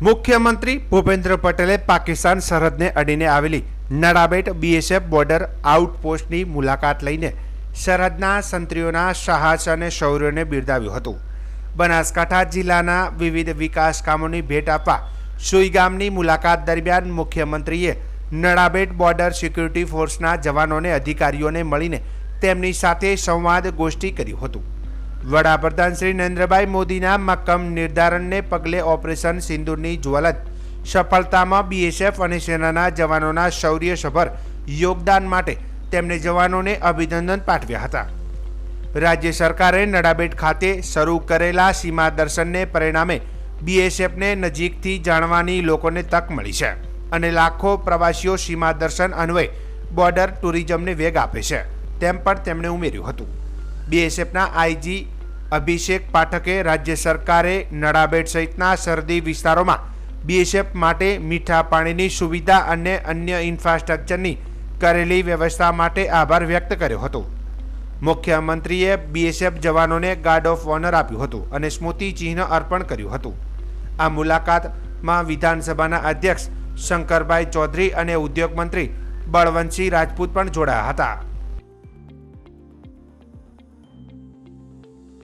મુખ્યમંત્રી ભૂપેન્દ્ર પટેલે પાકિસ્તાન સરહદને અડીને આવેલી નડાબેટ બીએસએફ બોર્ડર આઉટપોસ્ટની મુલાકાત લઈને સરહદના સંત્રીઓના સાહસ અને શૌર્યને બિરદાવ્યું હતું। બનાસકાંઠા જિલ્લાના વિવિધ વિકાસ કામોની ભેટ આપવા સુઈ ગામની મુલાકાત દરમિયાન મુખ્યમંત્રીએ નડાબેટ બોર્ડર સિક્યુરિટી ફોર્સના જવાનોને અધિકારીઓને મળીને તેમની સાથે સંવાદ ગોષ્ઠી કર્યું હતું। વડાપ્રધાન શ્રી નરેન્દ્રભાઈ મોદીના મક્કમ નિર્ધારણને પગલે ઓપરેશન સિંદૂરની જ્વલંત સફળતામાં બીએસએફ અને સેનાના જવાનોના શૌર્યસભર યોગદાન માટે તેમને જવાનોને અભિનંદન પાઠવ્યા હતા। રાજ્ય સરકારે નડાબેટ ખાતે શરૂ કરેલા સીમા દર્શનને પરિણામે બીએસએફને નજીકથી જાણવાની લોકોને તક મળી છે અને લાખો પ્રવાસીઓ સીમા દર્શન અન્વયે બોર્ડર ટુરિઝમને વેગ આપે છે તેમ પણ તેમણે ઉમેર્યું હતું। બીએસએફના આઈજી અભિષેક પાઠકે રાજ્ય સરકારે નડાબેટ સહિતના સરહદી વિસ્તારોમાં બીએસએફ માટે મીઠા પાણીની સુવિધા અને અન્ય ઇન્ફ્રાસ્ટ્રક્ચરની કરેલી વ્યવસ્થા માટે આભાર વ્યક્ત કર્યો હતો। મુખ્યમંત્રીએ બીએસએફ જવાનોને ગાર્ડ ઓફ ઓનર આપ્યું હતું અને સ્મૃતિ ચિહ્ન અર્પણ કર્યું હતું। આ મુલાકાતમાં વિધાનસભાના અધ્યક્ષ શંકરભાઈ ચૌધરી અને ઉદ્યોગ મંત્રી બળવંતસિંહ રાજપૂત પણ જોડાયા હતા।